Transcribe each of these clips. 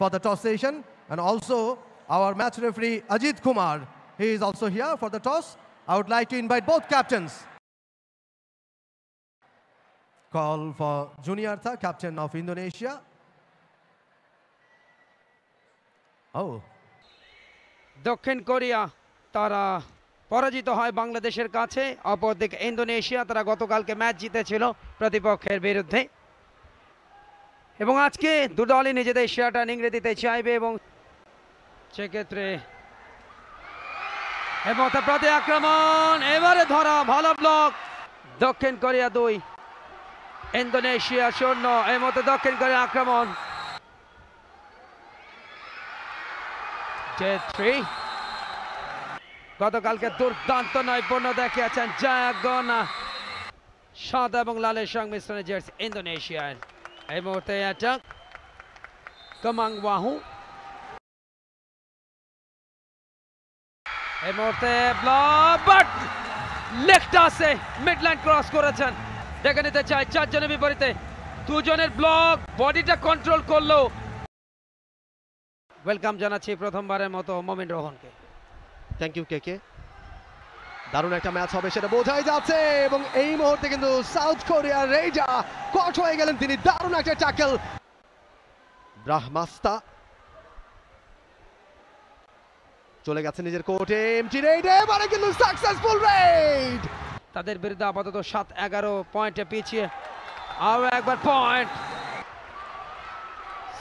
for the toss session, and also our match referee Ajit Kumar. He is also here for the toss. I would like to invite both captains. Call for Juniartha, captain of Indonesia. Oh. দক্ষিণ Korea তারা পরাজিত হয় বাংলাদেশের কাছে। অপরদিকে Indonesia তারা গতকালকে match জিতেছিল প্রতিপক্ষের বিরুদ্ধে, এবং আজকে দুদলই নিজেদের সেরাটা নিংড়ে দিতে চাইবে, এবং সেক্ষেত্রে প্রতি আক্রমণ এবারে ধরা, ভালো ব্লক। দক্ষিণ কোরিয়া 2, ইন্দোনেশিয়া 0। এই মুহূর্তে দক্ষিণ কোরিয়া আক্রমণ। গতকালকে দুর্দান্ত নৈপুণ্য দেখিয়েছেন জায়াগন, সাদা এবং লালের সংমিশ্রণে জার্সি ইন্দোনেশিয়ার। এই মুহূর্তে অ্যাটাক কামাং ওয়াহু, এই মুহূর্তে ব্লক, বাট লেগ টাসে মিডলাইন ক্রস করেছেন। দেখে নিতে চাই 4 জনের বিপরীতে 2 জনের ব্লক, বডিটা কন্ট্রোল করলো। ওয়েলকাম জানাচ্ছি প্রথমবারের মতো মোমিন রোহনকে। থ্যাংক ইউ কেকে। দারুণ একটা ম্যাচ হবে সেটা বোঝাই যাচ্ছে, এবং এই মুহূর্তে কিন্তু সাউথ কোরিয়ার রেজা কট হয়ে গেলেন তিনি। দারুণ একটা ট্যাকল। ব্রাহমাস্তা চলে গেছে নিজের কোর্টে, এমটি রেড, এবারে কিন্তু সাকসেসফুল রেড। তাদের বিরুদ্ধে আপাতত 7-11 পয়েন্টে পিছিয়ে। আরো একবার পয়েন্ট।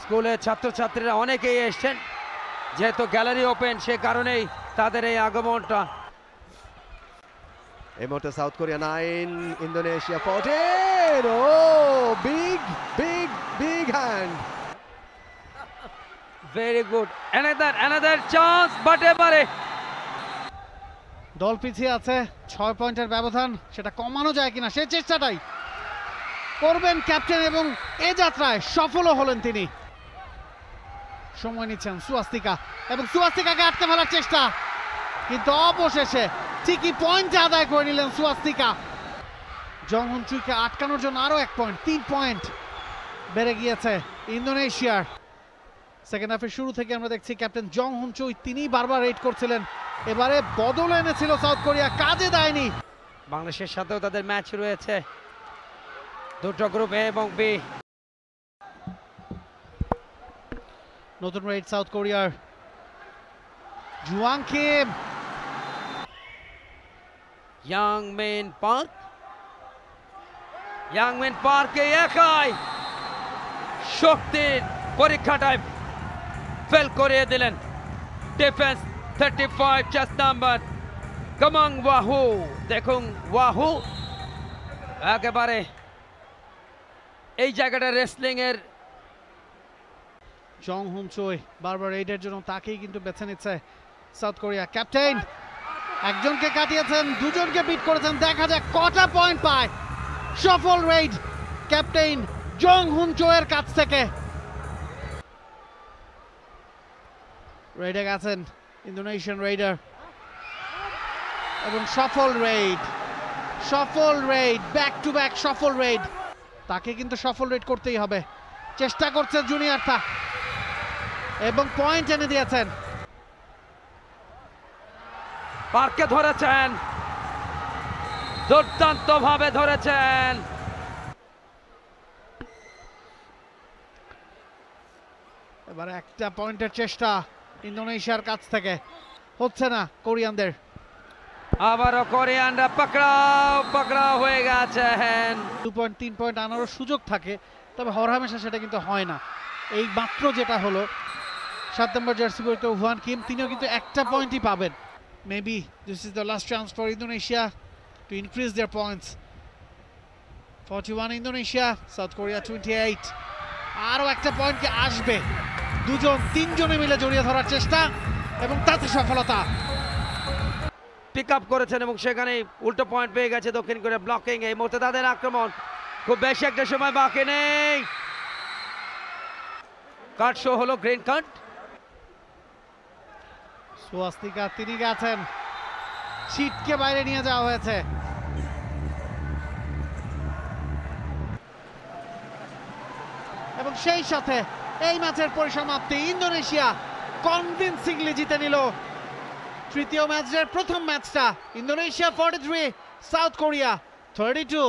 স্কুলের ছাত্রছাত্রীরা অনেকেই এসছেন, যেহেতু গ্যালারি ওপেন সে কারণেই তাদের এই আগমনটা। এই মুহূর্তে সাউথ কোরিয়া 9, ইন্দোনেশিয়া 14। ও big big big hand. Very good, another chance, but এবারে দল পিছিয়ে আছে, 6 পয়েন্টের ব্যবধান, সেটা কমানো যায় কিনা সেই চেষ্টাটাই করবেন ক্যাপ্টেন, এবং এ যাত্রায় সফলও হলেন তিনি। সময় নিচ্ছেন সুয়াস্তিকা, এবং সুয়াস্তিকাকে আটকে ফেলার চেষ্টা, কিন্তু অবশেষে ঠিকই পয়েন্ট আদায় করে নিলেন সুয়াস্তিকা। জং হুন চুইকে আটকানোর জন্য আরো 1 পয়েন্ট, 3 পয়েন্ট বেড়ে গিয়েছে ইন্দোনেশিয়ার। সেকেন্ড হাফের শুরু থেকে আমরা দেখছি ক্যাপ্টেন জং হুন চুই তিনি বারবার রেড করছিলেন, এবারে বদল এনেছিল সাউথ কোরিয়া, কাজে দেয়নি। বাংলাদেশের সাথেও তাদের ম্যাচ রয়েছে, দুটো গ্রুপ এ এবং বি। নতুন রেড সাউথ কোরিয়ার, জুয়াং কিম, ইয়াংমিন পার্কে একাই শক্তির পরীক্ষাটায় ফেল করিয়ে দিলেন। ডিফেন্স 35 চেস্ট নাম্বার কামাং ওয়াহু। দেখুন ওয়াহু একেবারে এই জায়গাটা রেসলিং এর। জং হুন চুই বারবার রেডের জন্য তাকেই কিন্তু বেছে নিচ্ছে সাউথ কোরিয়া। ক্যাপ্টেন একজনকে কাটিয়েছেন, 2 জনকে বিট করেছেন, দেখা যাক কটা পয়েন্ট পায়। সফল রেড ক্যাপ্টেন জং হুন চুইয়ের কাছ থেকে। রেডে গেছেন ইন্দোনেশিয়ান রেডার, এবং সফল রেড, ব্যাক টু ব্যাক সফল রেড। তাকে কিন্তু সফল রেড করতেই হবে। চেষ্টা করছে জুনিয়রটা, এবং পয়েন্ট এনে দিয়েছেন। পার্কে ধরেছেন, দুর্দান্ত ভাবে ধরেছেন। এবার একটা পয়েন্টের চেষ্টা ইন্দোনেশিয়ার কাছ থেকে, হচ্ছে না কোরিয়ানদের। আবারও কোরিয়ানরা পাকড়াও হয়ে গেছেন। 2 পয়েন্ট 3 পয়েন্ট আনারও সুযোগ থাকে, তবে হরহামেশা সেটা কিন্তু হয় না। এই মাত্র যেটা হলো 7 নম্বর জার্সি পরিহিত হুয়ান কিম, তিনিও কিন্তু একটা পয়েন্টই পাবেন। Maybe this is the last chance for Indonesia to increase their points. 41 Indonesia, South Korea 28। আরও একটা পয়েন্ট কি আসবে? 2-3 জনে মিলে জড়িয়ে ধরার চেষ্টা, এবং তাতে সফলতা। পিক আপ করেছেন, এবং সেখানে উল্টো পয়েন্ট পেয়ে গেছে দক্ষিণ কোরিয়া। ব্লকিং এই মুহূর্তে তাদের আক্রমণ, খুব বেশি একটা সময় বাকি নেই। কার্ড শো হলো, গ্রিন কার্ড। সুয়াস্তিকা তিনি গেছেন, ছিটকে বাইরে নিয়ে যাওয়া হয়েছে। এবং সেই সাথে এই ম্যাচের পরিসমাপ্তি। ইন্দোনেশিয়া কনভিন্সিংলি জিতে নিল তৃতীয় ম্যাচের প্রথম ম্যাচটা। Indonesia 43, south Korea 32।